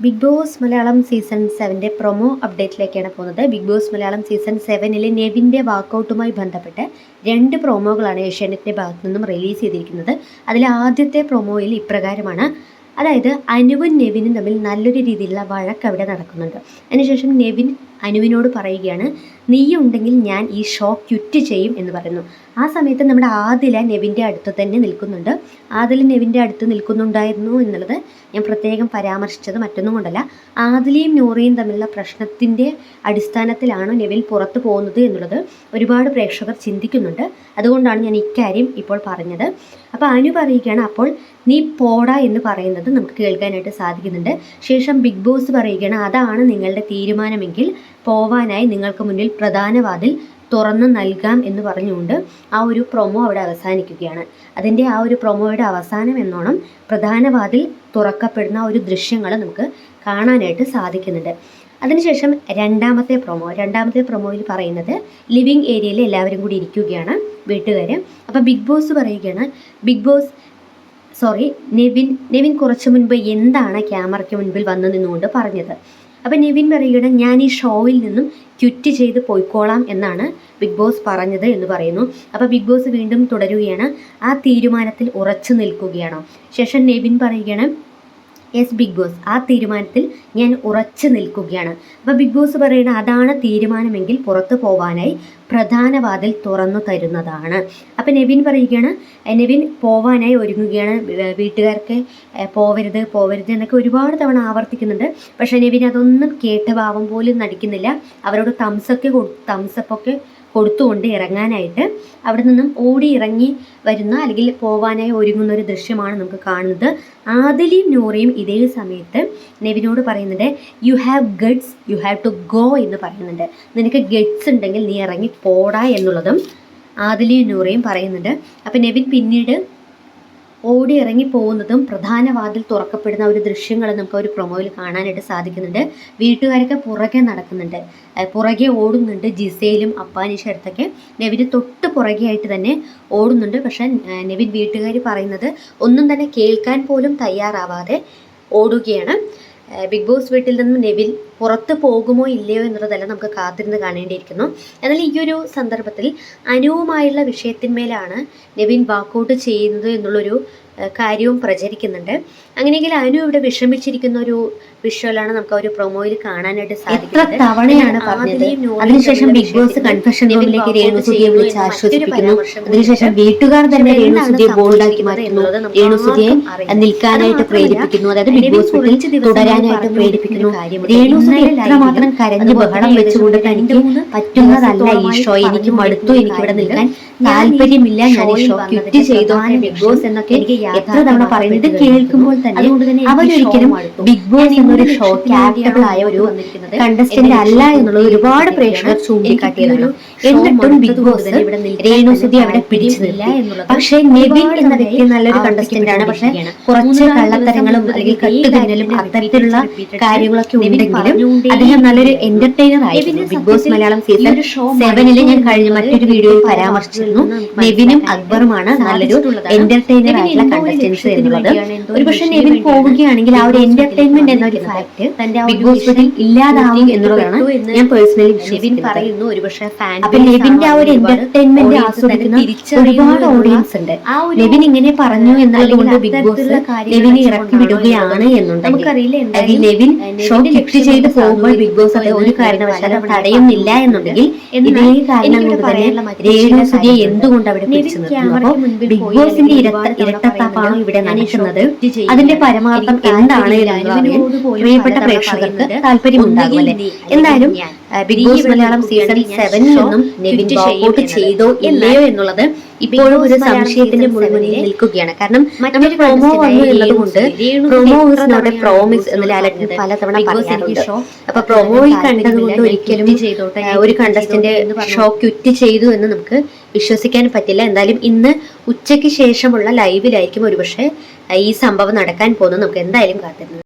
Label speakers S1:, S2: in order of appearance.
S1: Big Boss Malayalam season 7 promo അപ്ഡേറ്റിലേക്കാണ് പോകുന്നത്. Bigg Boss Malayalam season 7 നെവിൻ്റെ വാക്കൗട്ടുമായി ബന്ധപ്പെട്ട് 2 പ്രൊമോകളാണ് ഏഷ്യാനെറ്റിൻ്റെ ഭാഗത്തു നിന്നും റിലീസ് ചെയ്തിരിക്കുന്നത്. അതിൽ ആദ്യത്തെ പ്രൊമോയിൽ ഇപ്രകാരമാണ്. അതായത് അനുവും നെവിനും തമ്മിൽ നല്ലൊരു രീതിയിലുള്ള വഴക്ക് അവിടെ നടക്കുന്നുണ്ട്. അതിനുശേഷം നെവിൻ അനുവിനോട് പറയുകയാണ്, നീയുണ്ടെങ്കിൽ ഞാൻ ഈ ഷോ ക്വിറ്റ് ചെയ്യും എന്ന് പറയുന്നു. ആ സമയത്ത് നമ്മുടെ ആദില നെവിൻ്റെ അടുത്ത് തന്നെ നിൽക്കുന്നുണ്ട്. ആദില നെവിൻ്റെ അടുത്ത് നിൽക്കുന്നുണ്ടായിരുന്നു എന്നുള്ളത് ഞാൻ പ്രത്യേകം പരാമർശിച്ചത് മറ്റൊന്നും കൊണ്ടല്ല. ആദിലയും നൂറയും തമ്മിലുള്ള പ്രശ്നത്തിൻ്റെ അടിസ്ഥാനത്തിലാണ് നെവിൻ പുറത്തു പോകുന്നത് എന്നുള്ളത് ഒരുപാട് പ്രേക്ഷകർ ചിന്തിക്കുന്നുണ്ട്. അതുകൊണ്ടാണ് ഞാൻ ഇക്കാര്യം ഇപ്പോൾ പറഞ്ഞത്. അപ്പോൾ അനു പറയുകയാണ്, അപ്പോൾ നീ പോടാ എന്ന് പറയുന്നത് നമുക്ക് കേൾക്കാനായിട്ട് സാധിക്കുന്നുണ്ട്. ശേഷം ബിഗ് ബോസ് പറയുകയാണ്, അതാണ് നിങ്ങളുടെ തീരുമാനമെങ്കിൽ പോവാനായി നിങ്ങൾക്ക് മുന്നിൽ പ്രധാന വാതിൽ തുറന്ന് നൽകാം എന്ന് പറഞ്ഞുകൊണ്ട് ആ ഒരു പ്രൊമോ അവിടെ അവസാനിക്കുകയാണ്. അതിൻ്റെ ആ ഒരു പ്രൊമോയുടെ അവസാനം എന്നോണം പ്രധാന വാതിൽ തുറക്കപ്പെടുന്ന ഒരു ദൃശ്യങ്ങൾ നമുക്ക് കാണാനായിട്ട് സാധിക്കുന്നുണ്ട്. അതിനുശേഷം രണ്ടാമത്തെ പ്രൊമോയിൽ പറയുന്നത് ലിവിങ് ഏരിയയിൽ എല്ലാവരും കൂടി ഇരിക്കുകയാണ് വീട്ടുകാർ. അപ്പോൾ ബിഗ് ബോസ് പറയുകയാണ്, നെവിൻ കുറച്ച് മുൻപ് എന്താണ് ക്യാമറയ്ക്ക് മുൻപിൽ വന്നു നിന്നുകൊണ്ട് പറഞ്ഞത്. അപ്പം നെവിൻ പറയുകയാണ്, ഞാൻ ഈ ഷോയിൽ നിന്നും ക്വിറ്റ് ചെയ്ത് പോയിക്കോളാം എന്നാണ് ബിഗ് ബോസ് പറഞ്ഞത് എന്ന് പറയുന്നു. അപ്പോൾ ബിഗ് ബോസ് വീണ്ടും തുടരുകയാണ്, ആ തീരുമാനത്തിൽ ഉറച്ചു നിൽക്കുകയാണോ. ശേഷം നെവിൻ പറയുകയാണ്, യെസ് ബിഗ് ബോസ്, ആ തീരുമാനത്തിൽ ഞാൻ ഉറച്ചു നിൽക്കുകയാണ്. അപ്പോൾ ബിഗ് ബോസ് പറയുന്നത്, അതാണ് തീരുമാനമെങ്കിൽ പുറത്തു പോവാനായി പ്രധാന വാതിൽ തുറന്നു തരുന്നതാണ്. അപ്പം നെവിൻ പറയുകയാണ്, നെവിൻ പോവാനായി ഒരുങ്ങുകയാണ്. വീട്ടുകാർക്ക് പോവരുത് എന്നൊക്കെ ഒരുപാട് തവണ ആവർത്തിക്കുന്നുണ്ട്. പക്ഷേ നെവിൻ അതൊന്നും കേട്ട ഭാവം പോലും നടിക്കുന്നില്ല. അവരോട് തംസപ്പൊക്കെ കൊടുത്തുകൊണ്ട് ഇറങ്ങാനായിട്ട് അവിടെ നിന്നും ഓടി ഇറങ്ങി വരുന്ന അല്ലെങ്കിൽ പോവാനായി ഒരുങ്ങുന്ന ഒരു ദൃശ്യമാണ് നമുക്ക് കാണുന്നത്. ആദിലയും നൂറയും ഇതേ സമയത്ത് നെവിനോട് പറയുന്നുണ്ട്, you have guts, you have to go എന്ന് പറയുന്നുണ്ട്. നിനക്ക് ഗട്ട്സ് ഉണ്ടെങ്കിൽ നീ ഇറങ്ങി പോടാ എന്നുള്ളതും ആദിലയും നൂറയും പറയുന്നുണ്ട്. അപ്പം നെവിൻ പിന്നീട് ഓടി ഇറങ്ങി പോകുന്നതും പ്രധാന വാതിൽ തുറക്കപ്പെടുന്ന ഒരു ദൃശ്യങ്ങൾ നമുക്ക് ഒരു പ്രൊമോയിൽ കാണാനായിട്ട് സാധിക്കുന്നുണ്ട്. വീട്ടുകാരൊക്കെ പുറകെ നടക്കുന്നുണ്ട്, പുറകെ ഓടുന്നുണ്ട്. ജിസയിലും അപ്പാനിഷ അടുത്തൊക്കെ നെവിന് തൊട്ട് പുറകെ ആയിട്ട് തന്നെ ഓടുന്നുണ്ട്. പക്ഷേ നെവിൻ വീട്ടുകാർ പറയുന്നത് ഒന്നും തന്നെ കേൾക്കാൻ പോലും തയ്യാറാവാതെ ഓടുകയാണ്. ബിഗ് ബോസ് വീട്ടിൽ നിന്നും നെവിൻ പുറത്ത് പോകുമോ ഇല്ലയോ എന്നുള്ളതെല്ലാം നമുക്ക് കാത്തിരുന്ന് കാണേണ്ടിയിരിക്കുന്നു. എന്നാൽ ഈ ഒരു സന്ദർഭത്തിൽ അനുവുമായുള്ള വിഷയത്തിന്മേലാണ് നെവിൻ വാക്കൗട്ട് ചെയ്യുന്നത് എന്നുള്ളൊരു കാര്യവും പ്രചരിക്കുന്നുണ്ട്. അങ്ങനെയെങ്കിൽ അനു ഇവിടെ വിഷമിച്ചിരിക്കുന്ന ഒരു വിഷ്വലാണ് നമുക്ക് ഒരു പ്രൊമോയിൽ കാണാനായിട്ട് സാധിക്കുന്നത്. തവണയാണ് പറഞ്ഞത്. അതിനുശേഷം ബിഗ് ബോസ് കൺഫെഷൻ റൂമിലേക്ക് രേണുസുതിയെ വിളിച്ച് ആശ്വസിപ്പിക്കുന്നു. അതിനുശേഷം വീട്ടുകാർ തന്നെ രേണുസുതിയെ ബോൾഡാക്കി മാറ്റുന്നു, രേണുസുതിയെ നിൽക്കാനായിട്ട് പ്രേരിപ്പിക്കുന്നു. അതായത് ബിഗ് ബോസ് വീട്ടിൽ തുടരാനായിട്ട് പ്രേരിപ്പിക്കുന്നു. രേണുസുതി എത്രമാത്രം കരഞ്ഞ് ബഹളം വെച്ചുകൊണ്ട് തനിക്ക് പറ്റുന്നതല്ല ഈ ഷോ, എനിക്ക് മടുത്തു, എനിക്ക് ഇവിടെ നിൽക്കാൻ താല്പര്യമില്ല, ഞാൻ ഈ ഷോ ക്വിറ്റ് ചെയ്തോ ബിഗ് ബോസ് എന്നൊക്കെ എനിക്ക് എത്ര തവണ പറയുന്നത് കേൾക്കുമ്പോൾ തന്നെ അവരൊരിക്കലും ബിഗ് ബോസ് എന്നൊരു ഷോ ക്യാപ്റ്റബിൾ ആയ ഒരു കണ്ടസ്റ്റന്റ് അല്ല എന്നുള്ളത് ഒരുപാട് പ്രേക്ഷകർ ചൂണ്ടിക്കാട്ടിയതാണ്. എന്നിട്ടും ബിഗ് ബോസ് രേണുസുതി അവിടെ പിടിച്ചില്ല എന്നുള്ളത്. പക്ഷേ നെവിൻ എന്ന വ്യക്തി നല്ലൊരു കണ്ടസ്റ്റന്റ് ആണ്. പക്ഷെ കുറച്ച് കള്ളത്തരങ്ങളും അല്ലെങ്കിൽ കട്ടുകന്നലും അത്തരത്തിലുള്ള കാര്യങ്ങളൊക്കെ ഉണ്ടെങ്കിലും അദ്ദേഹം നല്ലൊരു എന്റർടൈനർ ആയിരുന്നു. ബിഗ് ബോസ് മലയാളം സീസൺ 7 ഞാൻ കഴിഞ്ഞ മറ്റൊരു വീഡിയോയിൽ പരാമർശിച്ചിരുന്നു, നെവിനും അക്ബറുമാണ് നല്ലൊരു എന്റർടൈനർ ആയിട്ടുള്ള കണ്ടസ്റ്റൻസ് എന്നുള്ളത്. ഒരുപക്ഷെ നെവിൻ പോവുകയാണെങ്കിൽ ആ ഒരു എന്റർടൈൻമെന്റ് എന്നൊരു ഫാക്ട് ബിഗ് ബോസ് വീട്ടിൽ ഇല്ലാതാവും എന്നുള്ളതാണ് ഞാൻ പേഴ്സണലി പറയുന്നു. ഒരുപക്ഷെ അപ്പൊ നെവിന്റെ ആ ഒരു എന്റർടൈൻമെന്റ് ആസ്വദിക്കുന്ന ഒരുപാട് ഓഡിയൻസ് ഉണ്ട്. നെവിൻ ഇങ്ങനെ പറഞ്ഞു എന്നുള്ളത് കൊണ്ട് ബിഗ് ബോസ് നെവിനെ ഇറക്കി വിടുകയാണ് എന്നുണ്ടെങ്കിൽ നെവിൻ ഷോ ക്വിറ്റ് ചെയ്ത് പോകുമ്പോൾ ബിഗ് ബോസ് അത് ഒരു കാരണവശാലും തടയുന്നില്ല എന്നുണ്ടെങ്കിൽ ഇതേ കാരണം കൊണ്ട് തന്നെ രേണുസുതിയെ എന്തുകൊണ്ട് അവിടെ പിടിച്ചു നിർത്തുന്നു. അപ്പോൾ ബിഗ് ബോസിന്റെ ഇരട്ടത്താപ്പാണ് ഇവിടെ നടക്കുന്നത്. അതിന്റെ പരമാർത്ഥം എന്താണ് എന്നറിയാൻ പ്രിയപ്പെട്ട പ്രേക്ഷകർക്ക് താല്പര്യമുണ്ടാകുമല്ലേ. എന്തായാലും ബിഗ് ബോസ് മലയാളം സീസൺ 7 നിന്നും നെവിൻ വാക്കൗട്ട് ചെയ്തോ ഇല്ലയോ എന്നുള്ളത് ഇപ്പോഴും ഒരു സംശയത്തിന്റെ മുൾമുനയിൽ നിൽക്കുകയാണ്. കാരണം മറ്റൊരു പ്രൊമോ വന്നു എന്നതുകൊണ്ട് promo is not a promise എന്ന് ലാലേട്ടൻ പലതവണ പറയാറുണ്ട്. അപ്പൊ പ്രൊമോയിൽ കണ്ടതുകൊണ്ട് ഒരിക്കലും ഒരു കണ്ടസ്റ്റന്റ് ഷോ ക്വിറ്റ് ചെയ്തു എന്ന് നമുക്ക് വിശ്വസിക്കാൻ പറ്റില്ല. എന്തായാലും ഇന്ന് ഉച്ചയ്ക്ക് ശേഷമുള്ള ലൈവിലായിരിക്കും ഒരുപക്ഷെ ഈ സംഭവം നടക്കാൻ പോകുന്നത്. നമുക്ക് എന്തായാലും കാത്തിരുന്നു.